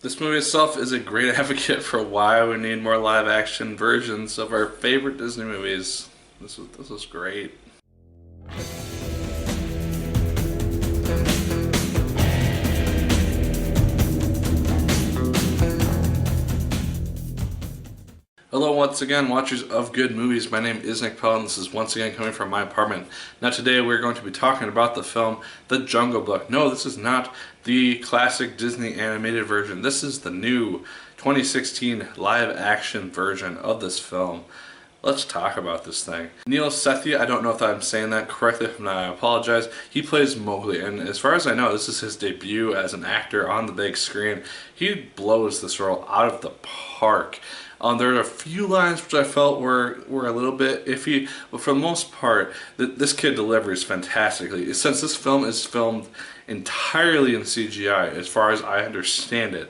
This movie itself is a great advocate for why we need more live action versions of our favorite Disney movies. This was great. Hello once again, watchers of good movies. My name is Nick Pell and this is once again coming from my apartment. Now today we're going to be talking about the film The Jungle Book. No, this is not the classic Disney animated version. This is the new 2016 live action version of this film. Let's talk about this thing. Neil Sethi, I don't know if I'm saying that correctly, if not I apologize. He plays Mowgli, and as far as I know, this is his debut as an actor on the big screen. He blows this role out of the park. There are a few lines which I felt were a little bit iffy, but for the most part, this kid delivers fantastically. Since this film is filmed entirely in CGI, as far as I understand it,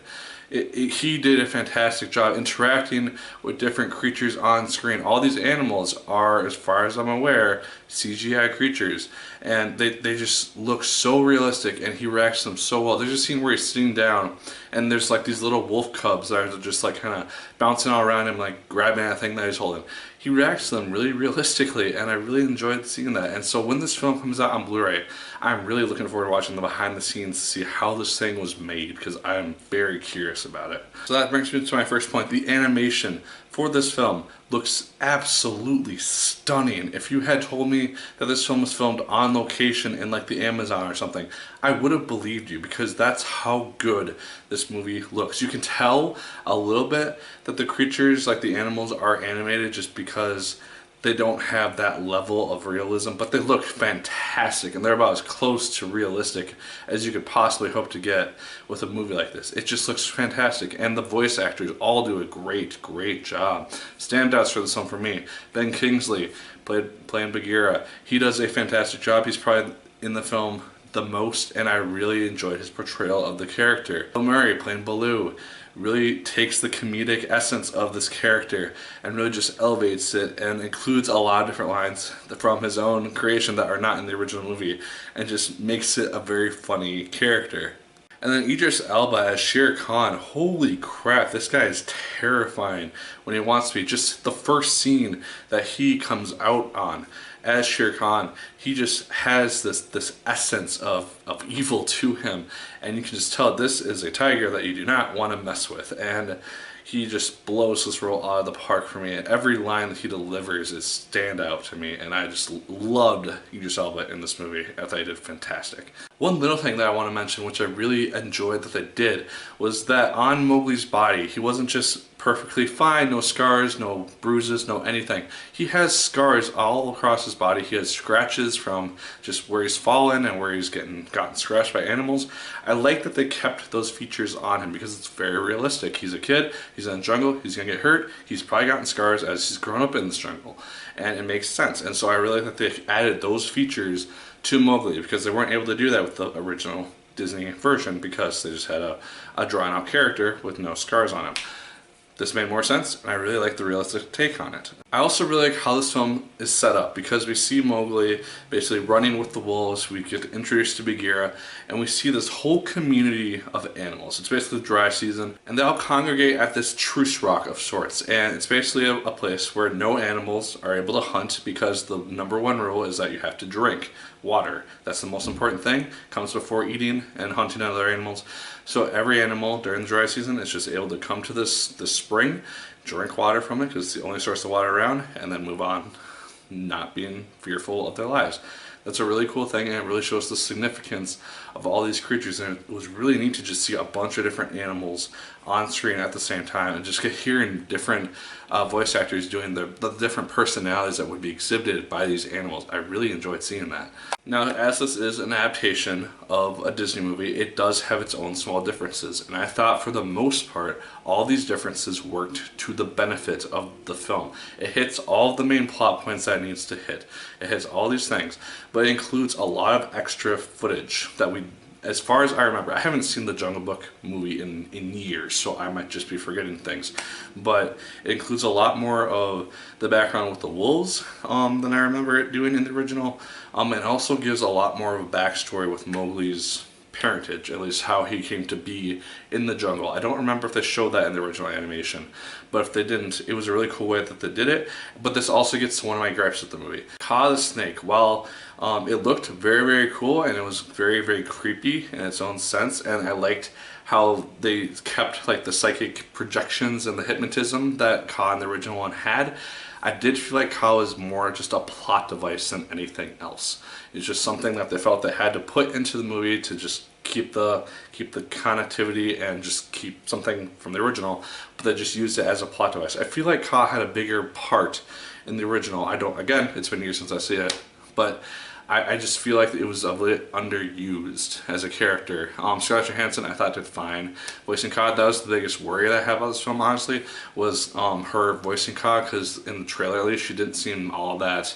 he did a fantastic job interacting with different creatures on screen. All these animals are, as far as I'm aware, CGI creatures, and they just look so realistic, and he reacts to them so well. There's a scene where he's sitting down and there's like these little wolf cubs that are just like kind of bouncing all around him, like grabbing at a thing that he's holding. He reacts to them really realistically, and I really enjoyed seeing that. And so when this film comes out on Blu-ray, I'm really looking forward to watching the behind the scenes to see how this thing was made, because I am very curious about it. So that brings me to my first point. The animation for this film looks absolutely stunning. If you had told me that this film was filmed on location in like the Amazon or something, I would have believed you, because that's how good this movie looks. You can tell a little bit that the creatures, like the animals, are animated just because they don't have that level of realism, but they look fantastic, and they're about as close to realistic as you could possibly hope to get with a movie like this. It just looks fantastic, and the voice actors all do a great job. Standouts for this one for me: Ben Kingsley playing Bagheera. He does a fantastic job. He's probably in the film the most, and I really enjoyed his portrayal of the character. Bill Murray playing Baloo really takes the comedic essence of this character and really just elevates it, and includes a lot of different lines from his own creation that are not in the original movie, and just makes it a very funny character. And then Idris Elba as Shere Khan. Holy crap, this guy is terrifying when he wants to be. Just the first scene that he comes out on as Shere Khan, he just has this essence of evil to him, and you can just tell this is a tiger that you do not want to mess with. And he just blows this role out of the park for me. Every line that he delivers is standout to me, and I just loved Idris Elba in this movie. I thought he did fantastic. One little thing that I want to mention, which I really enjoyed that they did, was that on Mowgli's body, he wasn't just perfectly fine, no scars, no bruises, no anything. He has scars all across his body. He has scratches from just where he's fallen and where he's gotten scratched by animals. I like that they kept those features on him, because it's very realistic. He's a kid, he's in the jungle, he's gonna get hurt, he's probably gotten scars as he's grown up in this jungle, and it makes sense. And so I really like that they added those features to Mowgli, because they weren't able to do that with the original Disney version, because they just had a drawn out character with no scars on him. This made more sense, and I really like the realistic take on it. I also really like how this film is set up, because we see Mowgli basically running with the wolves, we get introduced to Bagheera, and we see this whole community of animals. It's basically the dry season, and they all congregate at this truce rock of sorts, and it's basically a place where no animals are able to hunt, because the #1 rule is that you have to drink water. That's the most important thing. It comes before eating and hunting other animals. So every animal during the dry season is just able to come to this spring, drink water from it, because it's the only source of water around, and then move on, not being fearful of their lives. That's a really cool thing, and it really shows the significance of all these creatures, and it was really neat to just see a bunch of different animals on screen at the same time, and just hearing different voice actors doing the different personalities that would be exhibited by these animals. I really enjoyed seeing that. Now, as this is an adaptation of a Disney movie, it does have its own small differences, and I thought for the most part, all these differences worked to the benefit of the film. It hits all the main plot points that it needs to hit. It hits all these things, but it includes a lot of extra footage that as far as I remember, I haven't seen the Jungle Book movie in years, so I might just be forgetting things, but it includes a lot more of the background with the wolves than I remember it doing in the original, and also gives a lot more of a backstory with Mowgli's parentage, at least how he came to be in the jungle. I don't remember if they showed that in the original animation, but if they didn't, it was a really cool way that they did it. But this also gets to one of my gripes with the movie. Kaa the snake, while it looked very, very cool and it was very, very creepy in its own sense, and I liked how they kept like the psychic projections and the hypnotism that Kaa in the original one had, I did feel like Kaa was more just a plot device than anything else. It's just something that they felt they had to put into the movie to just keep the connectivity and just keep something from the original, but they just used it as a plot device. I feel like Kaa had a bigger part in the original. Again, it's been years since I see it, but I just feel like it was a bit underused as a character. Scarlett Johansson I thought did fine voicing Kaa. That was the biggest worry that I have about this film, honestly, was her voicing Kaa, because in the trailer at least she didn't seem all that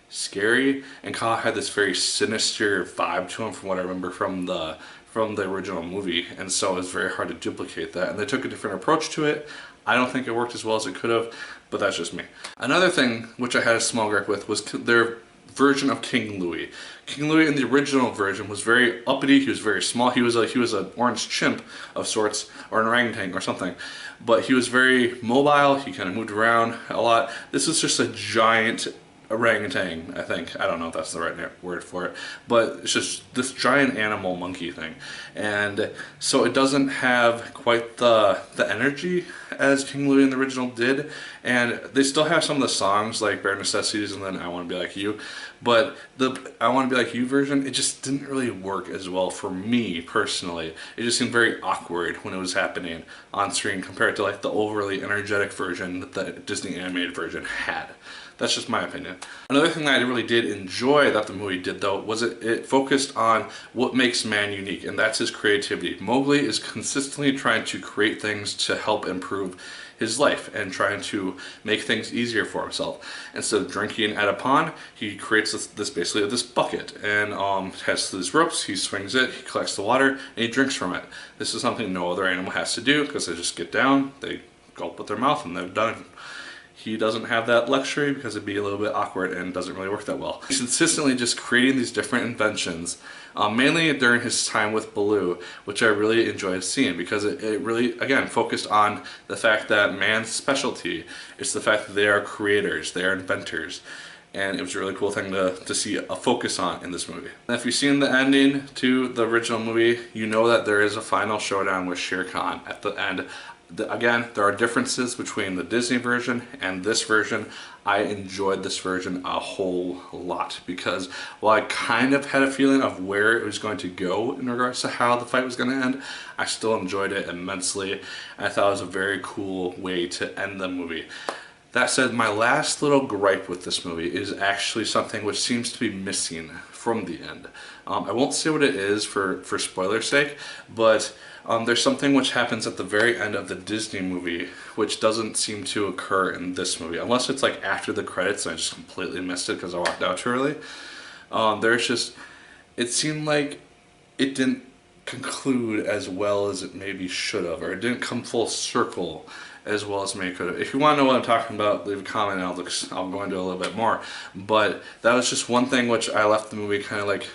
scary, and Kaa had this very sinister vibe to him from what I remember from the original movie, and so it was very hard to duplicate that, and they took a different approach to it. I don't think it worked as well as it could have, but that's just me. Another thing which I had a small gripe with was their version of King Louis. King Louis in the original version was very uppity. He was very small. He was an orange chimp of sorts, or an orangutan or something. But he was very mobile. He kind of moved around a lot. This is just a giant orangutan, I think. I don't know if that's the right word for it, but it's just this giant animal monkey thing, and so it doesn't have quite the energy as King Louis in the original did, and they still have some of the songs like Bare Necessities and then I Want to Be Like You, but the I Want to Be Like You version, it just didn't really work as well for me personally. It just seemed very awkward when it was happening on screen compared to like the overly energetic version that the Disney animated version had. That's just my opinion. Another thing that I really did enjoy that the movie did, though, was it focused on what makes man unique, and that's his creativity. Mowgli is consistently trying to create things to help improve his life and trying to make things easier for himself. Instead of drinking at a pond, he creates basically this bucket and has these ropes. He swings it, he collects the water, and he drinks from it. This is something no other animal has to do because they just get down, they gulp with their mouth, and they're done. He doesn't have that luxury because it'd be a little bit awkward and doesn't really work that well. He's consistently just creating these different inventions, mainly during his time with Baloo, which I really enjoyed seeing because it really, again, focused on the fact that man's specialty is the fact that they are creators, they are inventors. And it was a really cool thing to see a focus on in this movie. And if you've seen the ending to the original movie, you know that there is a final showdown with Shere Khan at the end. Again, there are differences between the Disney version and this version. I enjoyed this version a whole lot because while I kind of had a feeling of where it was going to go in regards to how the fight was going to end, I still enjoyed it immensely. I thought it was a very cool way to end the movie. That said, my last little gripe with this movie is actually something which seems to be missing from the end. I won't say what it is for spoiler's sake, but there's something which happens at the very end of the Disney movie which doesn't seem to occur in this movie, unless it's like after the credits and I just completely missed it because I walked out too early. It seemed like it didn't conclude as well as it maybe should have, or it didn't come full circle as well as maybe could have. If you want to know what I'm talking about, leave a comment and I'll go into a little bit more. But that was just one thing which I left the movie kind of like,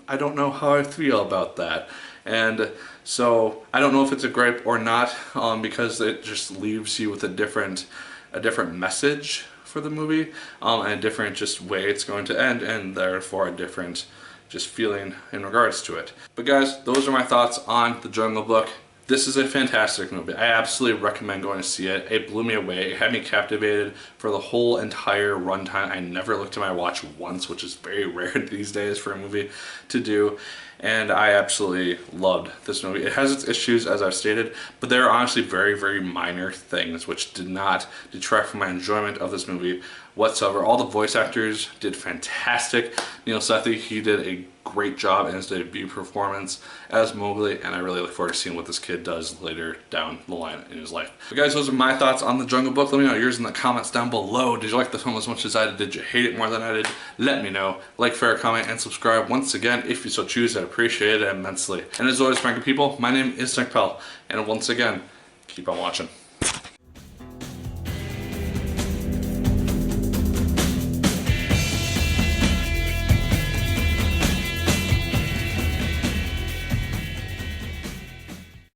I don't know how I feel about that. And so I don't know if it's a gripe or not, because it just leaves you with a different message for the movie, and a different just way it's going to end, and therefore a different just feeling in regards to it. But guys, those are my thoughts on The Jungle Book. This is a fantastic movie. I absolutely recommend going to see it. It blew me away. It had me captivated for the whole entire runtime. I never looked at my watch once, which is very rare these days for a movie to do. And I absolutely loved this movie. It has its issues, as I've stated, but they're honestly very, very minor things which did not detract from my enjoyment of this movie whatsoever. All the voice actors did fantastic. Neil Sethi, he did a great job in his debut performance as Mowgli, and I really look forward to seeing what this kid does later down the line in his life. But guys, those are my thoughts on The Jungle Book. Let me know yours in the comments down below. Did you like the film as much as I did? Did you hate it more than I did? Let me know. Like, favorite, comment, and subscribe once again if you so choose. I'd appreciate it immensely. And as always, my good people, my name is Nick Pell, and once again, keep on watching.